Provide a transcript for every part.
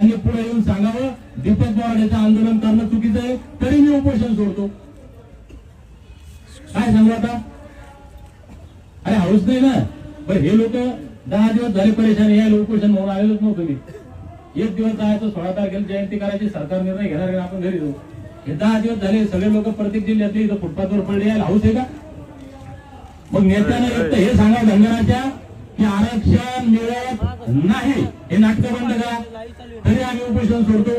पुढे येऊन सांगावं दीपक बोराडेचं आंदोलन करणं चुकीचं आहे, तरी मी उपोषण सोडतो. काय सांगू आता? अरे हाऊस नाही ना. बरं हे लोक 10 दिवस झाले परेशान, या उपोषण म्हणून आलेलोच नव्हतो मी. एक दिवस जायचं, 16 तारखेला जयंती करायची, सरकार निर्णय घेणार आहे, आपण घरी जाऊ. हे 10 दिवस झाले सगळे लोक प्रत्येक जिल्ह्यातले इथं फुटपाथवर पडले, यायला हाऊस आहे का? मग नेत्यानं एक तर हे सांगा धनगराच्या की आरक्षण मिळत नाही, हे नाटक बंद करा, तरी आम्ही उपोषण सोडतो.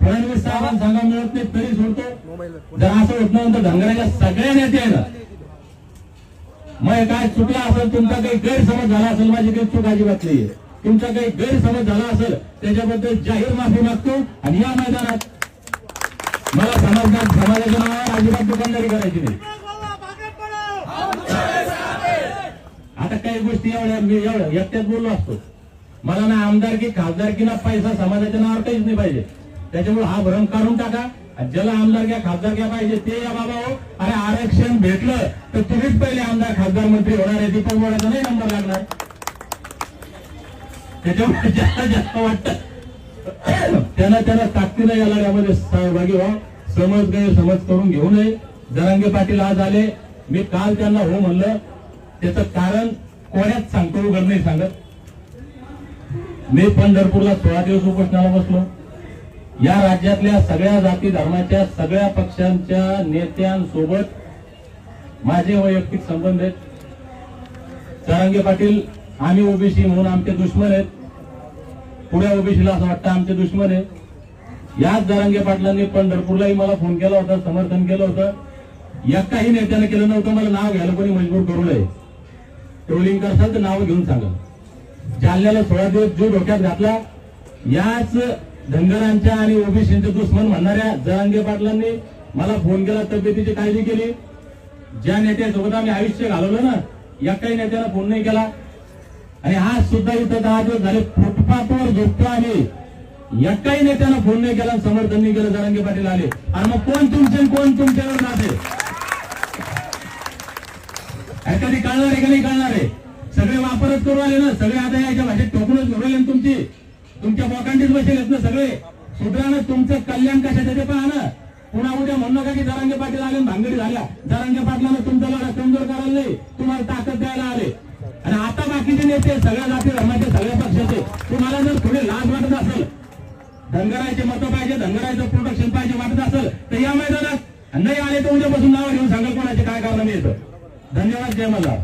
फडणवीस साहेबांना सांगा मिळत नाही तरी सोडतो. जर असं होत नाही तर धनगराच्या सगळ्या नेते आहेत. मग काय चुकला असेल, तुमचा काही गैरसमज झाला असेल, माझी काही चूक अजिबात नाहीये, तुमचा काही गैरसमज झाला असेल त्याच्याबद्दल जाहीर माफी मागतो. आणि या मैदानात मला समाजाच्या नावावर अजिबात दुकानदारी करायची नाही. आता काही गोष्टी एवढ्या एकट्यात बोललो असतो. मला ना आमदारकी खासदारकी ना पैसा समाजाच्या नावावर काहीच नाही पाहिजे. त्याच्यामुळे हा भ्रम काढून टाका. ज्याला आमदारक्या खासदारक्या पाहिजे ते या बाबा हो. अरे आरक्षण भेटलं तर तुम्हीच पहिले आमदार खासदार मंत्री होणार आहे. दीपक बोराडेचा नाही नंबर लागणार. त्याच्यामुळे जास्त वाटतं त्यांना ताकदीनं या लढ्यामध्ये सहभागी व्हा. समज करून घेऊ नये. जरांगे पाटील आज आले, मी काल त्यांना हो म्हणलं, त्याचं कारण कोण्यात सांगतो, उघड नाही सांगत. मी पंढरपूरला 16 दिवस उपोषणाला बसलो. या राज्यातल्या सगळ्या जाती धर्माच्या सगळ्या पक्षांच्या नेत्यांसोबत माझे वैयक्तिक संबंध आहेत. जरांगे पाटील आम्ही ओबीसी म्हणून आमचे दुश्मन आहेत, पुढे ओबीसीला असं वाटतं आमचे दुश्मन आहे. याच जरांगे पाटलांनी पंढरपूरलाही मला फोन केला होता, समर्थन केलं होतं. एकाही नेत्यानं केलं नव्हतं. मला नाव घ्यायला कोणी मजबूर करू नये. ट्रोलिंग करसाल तर नाव घेऊन सांगा. जालन्याला 16 दिवस जो डोक्यात घातला, याच धनगरांच्या आणि ओबीसीचे दुश्मन म्हणणाऱ्या जरांगे पाटलांनी मला फोन केला, तब्येतीची काळजी केली. ज्या नेत्यासोबत आम्ही आयुष्य घालवलं ना, एकाही नेत्यानं फोन नाही केला. आणि आज सुद्धा इथं 10 दिवस झाले फुटपाथवर झोपतो आम्ही. एकाही नेत्यानं फोन नाही केला, समर्थन नाही केलं. जरांगे पाटील आले आणि मग कोण तुमचे कोण तुमच्यावर राहते कधी कळणार आहे का नाही कळणार आहे? सगळे वापरच करू आले ना, सगळे आता याच्या भाषेत टोकूनच घेऊन राहिले. तुमच्या बोकांडीच बसेल ना सगळे. सुधारणं तुमचं कल्याण कशाचं ते पहा ना. पुन्हा उद्या म्हणू नका की जरांगे पाटील आले भांगडी झाल्या. जरांगे पाटलानं तुमचा लढा कमजोर करायला नाही, तुम्हाला ताकद द्यायला आले. आणि आता बाकीचे नेते सगळ्या जाती धर्माचे सगळ्या पक्षाचे, तुम्हाला जर थोडे लाज वाटत असेल, धनगराचे मतं पाहिजे, धनगराचं प्रोटेक्शन पाहिजे वाटत असेल, तर या मैदानात नाही आले तर उद्यापासून नाव घेऊन सांगाल कोणाचे काय कारण येतं. धन्यवाद. जय मला.